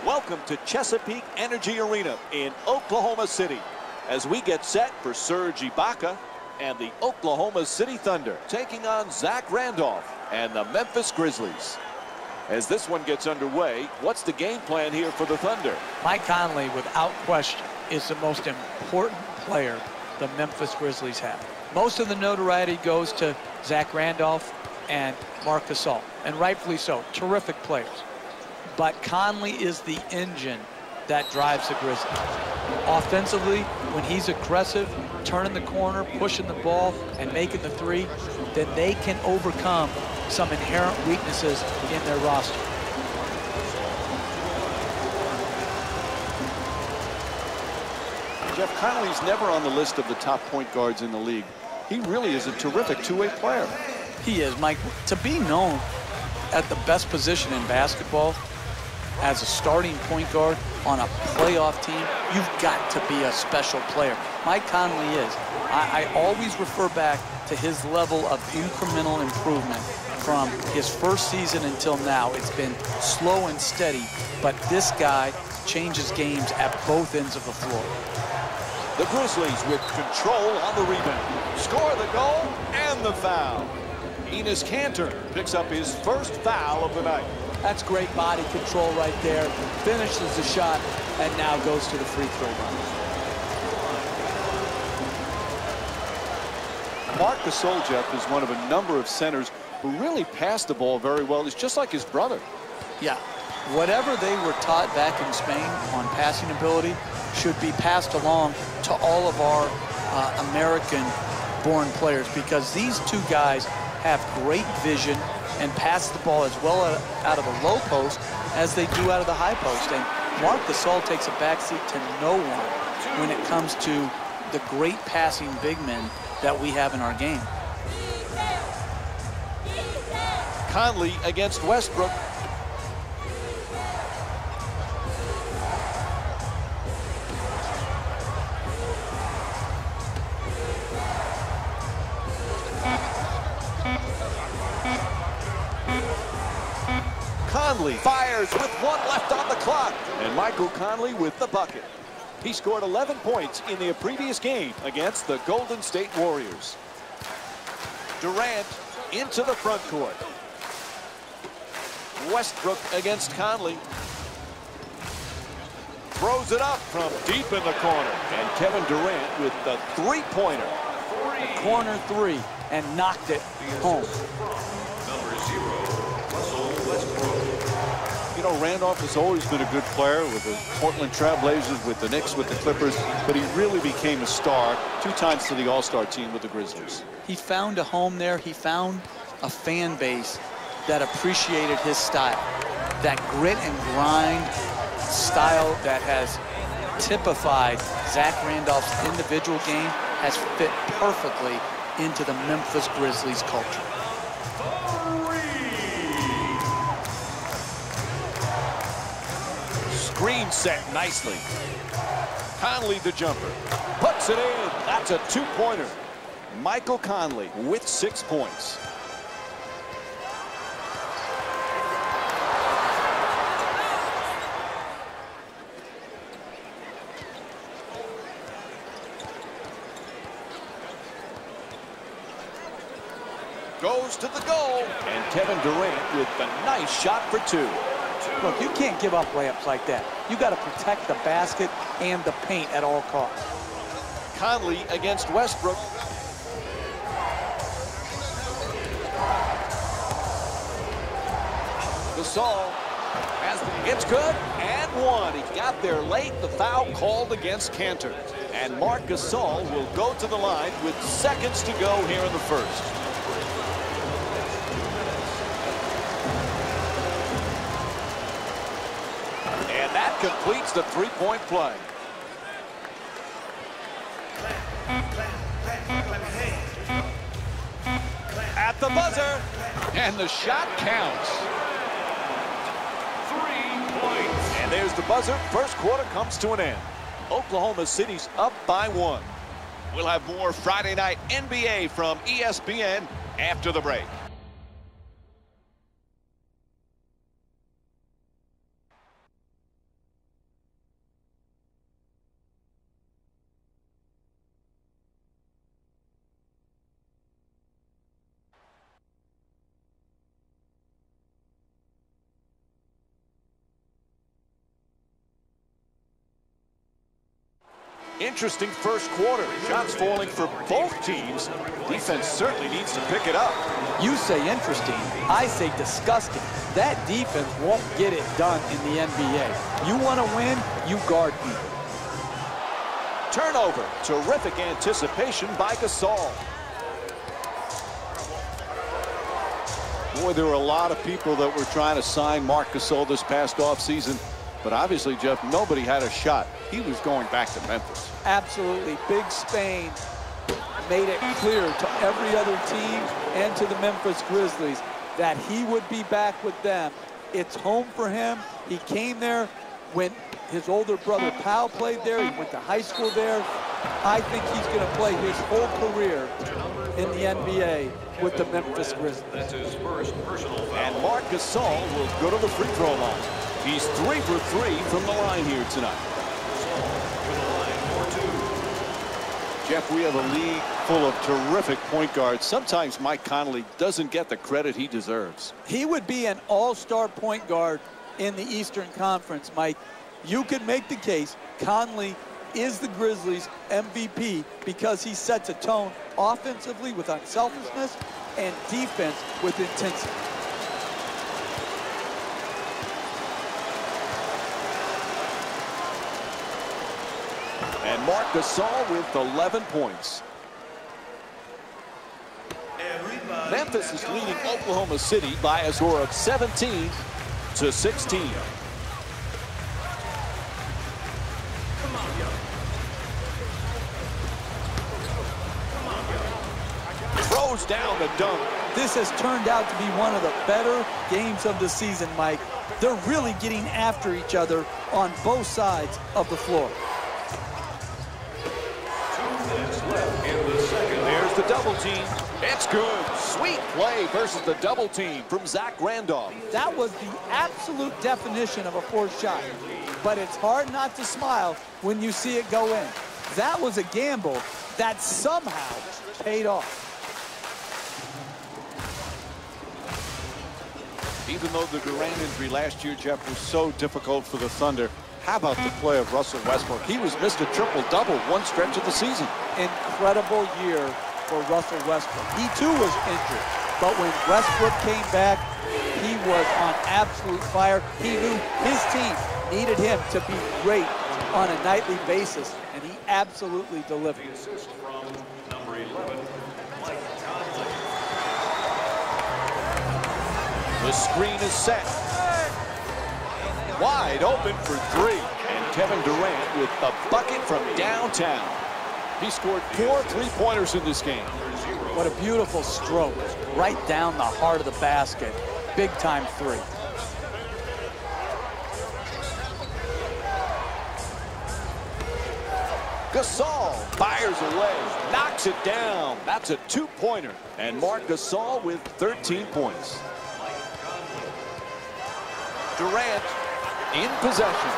Welcome to Chesapeake Energy Arena in Oklahoma City as we get set for Serge Ibaka and the Oklahoma City Thunder taking on Zach Randolph and the Memphis Grizzlies. As this one gets underway, what's the game plan here for the Thunder? Mike Conley, without question, is the most important player the Memphis Grizzlies have. Most of the notoriety goes to Zach Randolph and Marc Gasol, and rightfully so. Terrific players. But Conley is the engine that drives the Grizzlies. Offensively, when he's aggressive, turning the corner, pushing the ball, and making the three, then they can overcome some inherent weaknesses in their roster. Jeff, Conley's never on the list of the top point guards in the league. He really is a terrific two-way player. He is, Mike. To be known at the best position in basketball as a starting point guard on a playoff team, you've got to be a special player. Mike Conley is. I always refer back to his level of incremental improvement from his first season until now. It's been slow and steady, but this guy changes games at both ends of the floor. The Grizzlies with control on the rebound. Score the goal and the foul. Enes Kanter picks up his first foul of the night. That's great body control right there. Finishes the shot and now goes to the free throw line. Marc Gasol, Jeff, is one of a number of centers who really passed the ball very well. He's just like his brother. Yeah. Whatever they were taught back in Spain on passing ability should be passed along to all of our American-born players, because these two guys have great vision and pass the ball as well out of the low post as they do out of the high post. And Marc Gasol takes a backseat to no one when it comes to the great passing big men that we have in our game. Conley against Westbrook. Conley fires with one left on the clock. And Michael Conley with the bucket. He scored 11 points in the previous game against the Golden State Warriors. Durant into the front court. Westbrook against Conley. Throws it up from deep in the corner. And Kevin Durant with the three-pointer. A corner three, and knocked it home. Number 0, Russell Westbrook. You know, Randolph has always been a good player with the Portland Trailblazers, with the Knicks, with the Clippers, but he really became a star 2 times to the All-Star team with the Grizzlies. He found a home there. He found a fan base that appreciated his style. That grit and grind style that has typified Zach Randolph's individual game has fit perfectly into the Memphis Grizzlies culture. Screen set nicely. Conley the jumper. Puts it in. That's a two-pointer. Michael Conley with 6 points. Goes to the goal. And Kevin Durant with the nice shot for 2. Look, you can't give up layups like that. You got to protect the basket and the paint at all costs. Conley against Westbrook. Gasol it's good and one. He got there late. The foul called against Kanter. And Marc Gasol will go to the line with seconds to go here in the first. That completes the three-point play. At the buzzer, and the shot counts. 3 points. And there's the buzzer. First quarter comes to an end. Oklahoma City's up by 1. We'll have more Friday night NBA from ESPN after the break. Interesting first quarter. Shots falling for both teams. Defense certainly needs to pick it up. You say interesting, I say disgusting. That defense won't get it done in the NBA. You want to win, you guard people. Turnover. Terrific anticipation by Gasol. Boy, there were a lot of people that were trying to sign Marc Gasol this past offseason. But obviously, Jeff, nobody had a shot. He was going back to Memphis. Absolutely. Big Spain made it clear to every other team and to the Memphis Grizzlies that he would be back with them. It's home for him. He came there when his older brother Powell played there. He went to high school there. I think he's going to play his whole career in the NBA with the Memphis Grizzlies. That's his first personal foul. And Marc Gasol will go to the free throw line. He's 3 for 3 from the line here tonight. Jeff, we have a league full of terrific point guards. Sometimes Mike Conley doesn't get the credit he deserves. He would be an all-star point guard in the Eastern Conference, Mike. You could make the case Conley is the Grizzlies' MVP because he sets a tone offensively with unselfishness and defense with intensity. And Marc Gasol with 11 points. Memphis is leading Oklahoma City by a score of 17 to 16. Throws down the dunk. This has turned out to be one of the better games of the season, Mike. They're really getting after each other on both sides of the floor. There's the double team. It's good. Sweet play versus the double team from Zach Randolph. That was the absolute definition of a forced shot. But it's hard not to smile when you see it go in. That was a gamble that somehow paid off. Even though the Durant injury last year, Jeff, was so difficult for the Thunder, how about the play of Russell Westbrook? He was Mr. Triple-Double one stretch of the season. Incredible year for Russell Westbrook. He too was injured, but when Westbrook came back, he was on absolute fire. He knew his team needed him to be great on a nightly basis, and he absolutely delivered. The assist from number 11, Mike Conley. The screen is set. Wide open for 3. And Kevin Durant with a bucket from downtown. He scored 4 3-pointers in this game. What a beautiful stroke. Right down the heart of the basket. Big time 3. Gasol fires away, knocks it down. That's a 2-pointer. And Marc Gasol with 13 points. Durant in possession.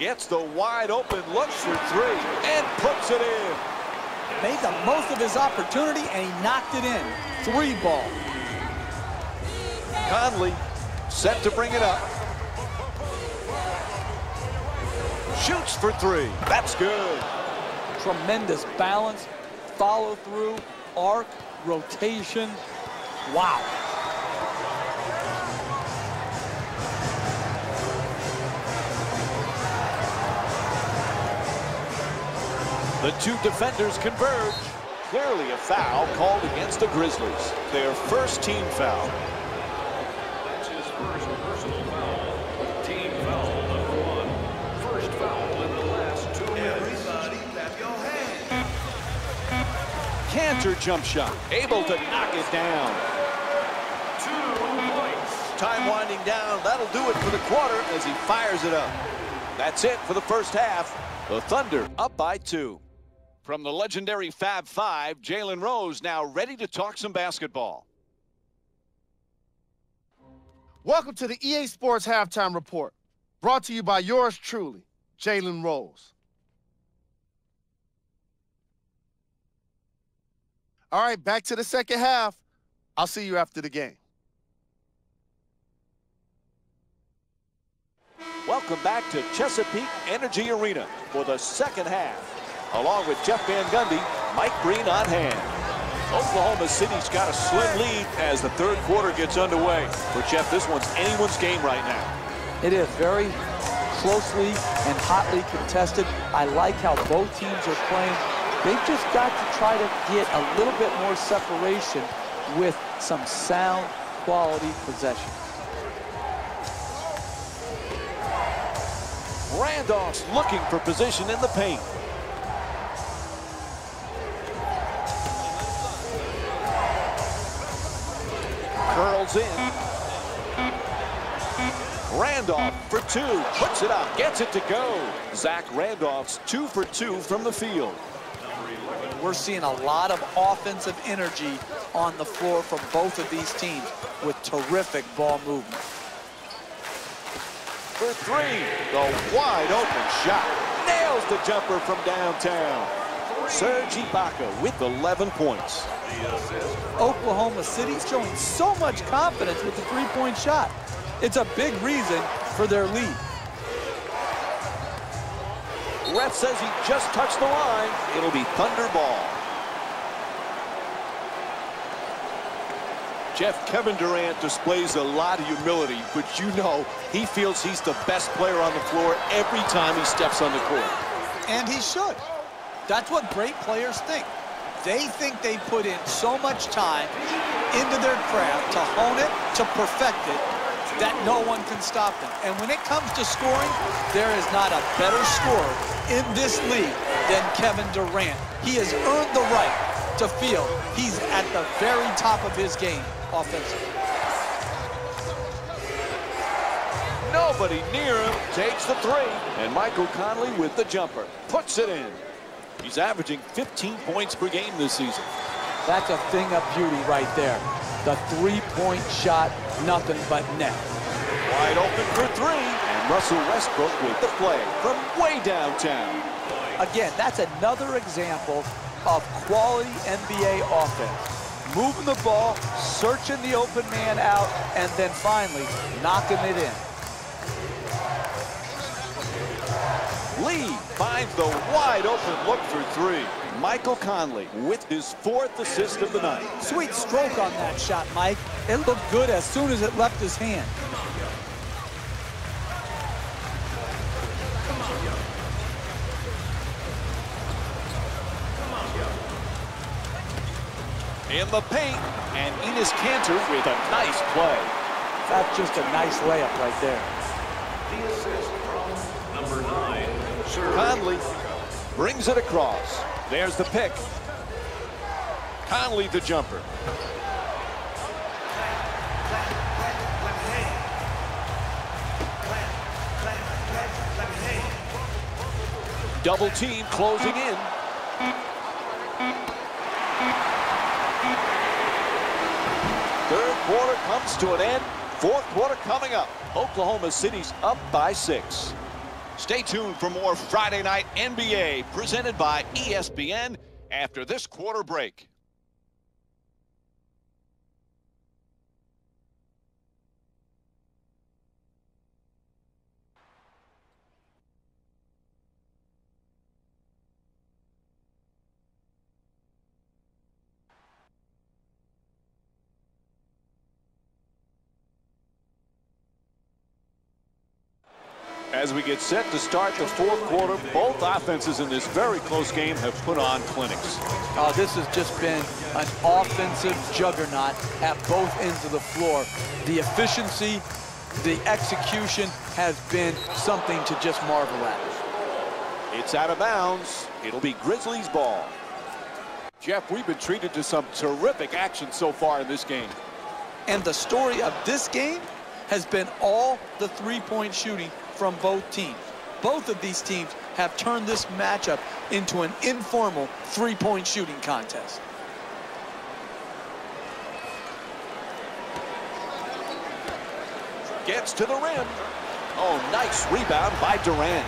Gets the wide open, looks for 3, and puts it in. Made the most of his opportunity, and he knocked it in. 3 ball. Conley set to bring it up. Shoots for 3. That's good. Tremendous balance, follow through, arc, rotation. Wow. The two defenders converge. Clearly a foul called against the Grizzlies. Their first team foul. That's his first personal foul. Team foul number 1. First foul in the last 2 minutes. Everybody clap your hands. Cantor jump shot. Able to knock it down. 2 points. Time winding down. That'll do it for the quarter as he fires it up. That's it for the first half. The Thunder up by 2. From the legendary Fab Five, Jalen Rose now ready to talk some basketball. Welcome to the EA Sports Halftime Report, brought to you by yours truly, Jalen Rose. All right, back to the second half. I'll see you after the game. Welcome back to Chesapeake Energy Arena for the second half. Along with Jeff Van Gundy, Mike Breen on hand. Oklahoma City's got a slim lead as the third quarter gets underway. But Jeff, this one's anyone's game right now. It is very closely and hotly contested. I like how both teams are playing. They've just got to try to get a little bit more separation with some sound quality possession. Randolph's looking for position in the paint. Curls in. Randolph for two. Puts it up. Gets it to go. Zach Randolph's 2 for 2 from the field. We're seeing a lot of offensive energy on the floor from both of these teams with terrific ball movement. For three, the wide open shot. Nails the jumper from downtown. Serge Ibaka with 11 points. Oklahoma City is showing so much confidence with the three-point shot. It's a big reason for their lead. Ref says he just touched the line. It'll be Thunder ball. Jeff, Kevin Durant displays a lot of humility, but you know he feels he's the best player on the floor every time he steps on the court. And he should. That's what great players think. They think they put in so much time into their craft to hone it, to perfect it, that no one can stop them. And when it comes to scoring, there is not a better scorer in this league than Kevin Durant. He has earned the right to feel he's at the very top of his game offensively. Nobody near him. Takes the three. And Michael Conley with the jumper. Puts it in. He's averaging 15 points per game this season. That's a thing of beauty right there. The three-point shot, nothing but net. Wide open for three. And Russell Westbrook with the play from way downtown. Again, that's another example of quality NBA offense. Moving the ball, searching the open man out, and then finally knocking it in. Lee finds the wide open look for three. Michael Conley with his 4th assist of the night. Sweet stroke on that shot, Mike. It looked good as soon as it left his hand. In the paint, and Enes Kanter with a nice play. That's just a nice layup right there. The assist from number 9, Serge. Conley brings it across. There's the pick. Conley the jumper. Double team closing in. Third quarter comes to an end. Fourth quarter coming up. Oklahoma City's up by 6. Stay tuned for more Friday Night NBA presented by ESPN after this quarter break. As we get set to start the fourth quarter, both offenses in this very close game have put on clinics. This has just been an offensive juggernaut at both ends of the floor. The efficiency, the execution has been something to just marvel at. It's out of bounds. It'll be Grizzlies ball. Jeff, we've been treated to some terrific action so far in this game. And the story of this game has been all the three-point shooting from both teams. Both of these teams have turned this matchup into an informal three-point shooting contest. Gets to the rim. Oh, nice rebound by Durant.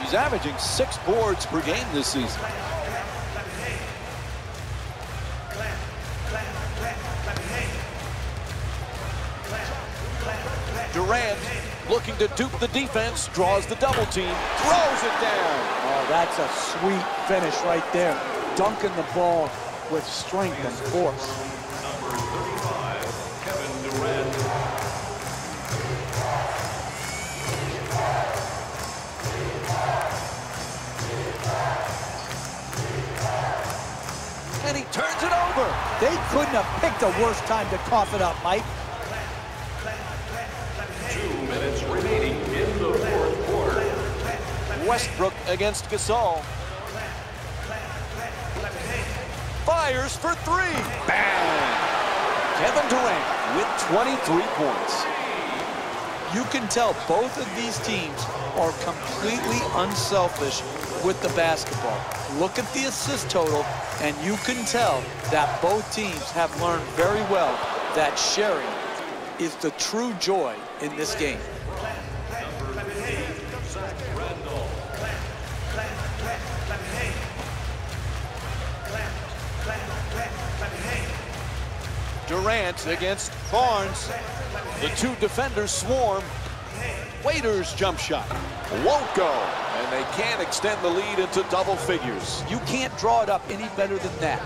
He's averaging 6 boards per game this season. Durant looking to dupe the defense, draws the double team, throws it down. Oh, that's a sweet finish right there. Dunking the ball with strength and force. Number 35, Kevin Durant. And he turns it over. They couldn't have picked a worse time to cough it up, Mike. 2 minutes remaining in the fourth quarter. Westbrook against Gasol. Fires for three. Bang! Kevin Durant with 23 points. You can tell both of these teams are completely unselfish with the basketball. Look at the assist total, and you can tell that both teams have learned very well that sharing is the true joy in this game. Durant against Barnes. The two defenders swarm. Waiters jump shot. Won't go. And they can't extend the lead into double figures. You can't draw it up any better than that.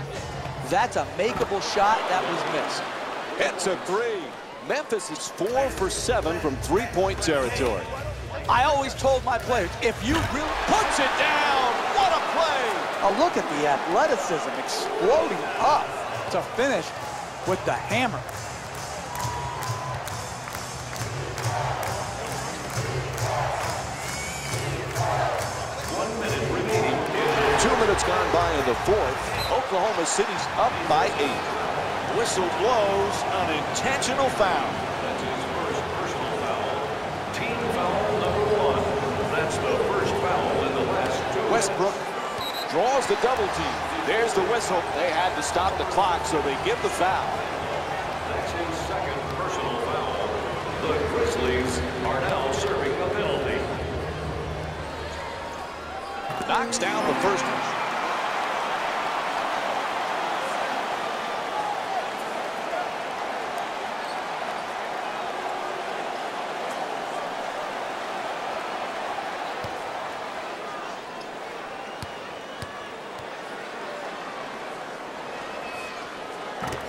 That's a makeable shot that was missed. It's a three. Memphis is 4 for 7 from three-point territory. I always told my players, if you really Puts it down. What a play. a look at the athleticism exploding up to finish with the hammer. Remaining. 2 minutes gone by in the fourth. Oklahoma City's up by 8. Whistle blows, an intentional foul. That's his first personal foul. Team foul number 1. That's the first foul in the last 2 Westbrook draws the double team. There's the whistle. They had to stop the clock, so they give the foul. That's his second personal foul. The Grizzlies are now serving a penalty. Knocks down the first one.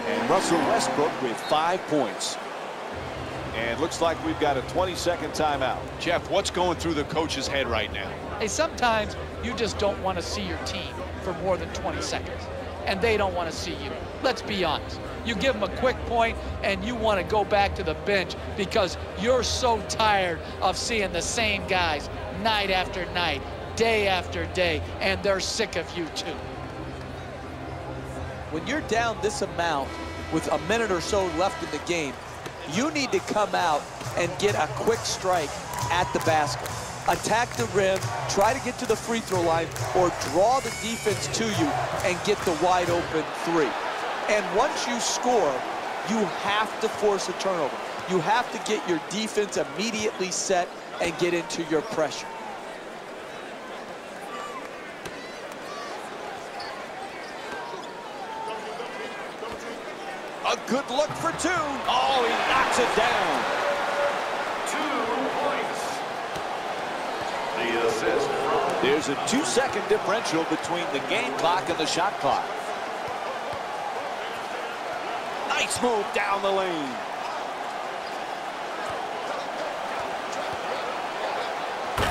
And Russell Westbrook with 5 points. And looks like we've got a 20-second timeout. Jeff, what's going through the coach's head right now? Hey, sometimes you just don't want to see your team for more than 20 seconds. And they don't want to see you. Let's be honest. You give them a quick point and you want to go back to the bench because you're so tired of seeing the same guys night after night, day after day, and they're sick of you too. When you're down this amount with a minute or so left in the game, you need to come out and get a quick strike at the basket. Attack the rim, try to get to the free throw line, or draw the defense to you and get the wide open three. And once you score, you have to force a turnover. You have to get your defense immediately set and get into your pressure. A good look for two. Oh, he knocks it down. 2 points. The assist from... There's a 2-second differential between the game clock and the shot clock. Nice move down the lane.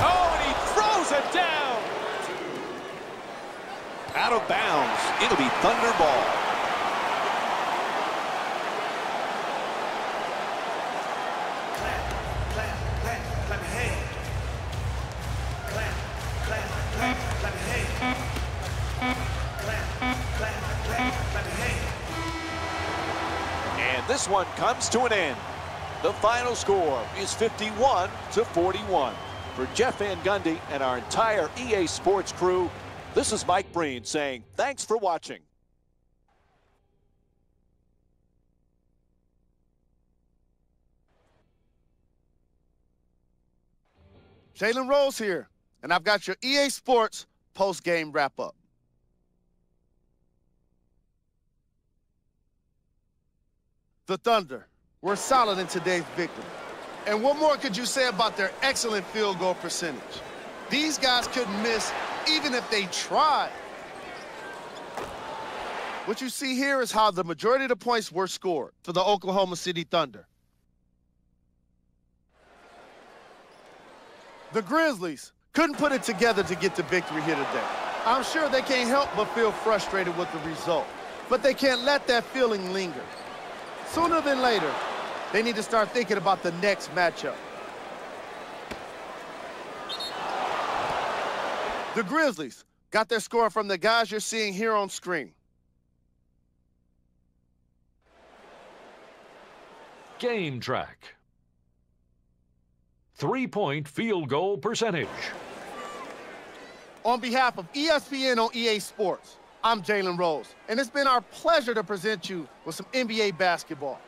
Oh, and he throws it down. Out of bounds. It'll be Thunder ball. And this one comes to an end. The final score is 51-41. For Jeff Van Gundy and our entire EA Sports crew, this is Mike Breen saying thanks for watching. Jalen Rose here, and I've got your EA Sports post-game wrap-up. The Thunder were solid in today's victory. And what more could you say about their excellent field goal percentage? These guys couldn't miss even if they tried. What you see here is how the majority of the points were scored for the Oklahoma City Thunder. The Grizzlies couldn't put it together to get the victory here today. I'm sure they can't help but feel frustrated with the result, but they can't let that feeling linger. Sooner than later, they need to start thinking about the next matchup. The Grizzlies got their score from the guys you're seeing here on screen. Game track. 3-point field goal percentage. On behalf of ESPN on EA Sports, I'm Jalen Rose, and it's been our pleasure to present you with some NBA basketball.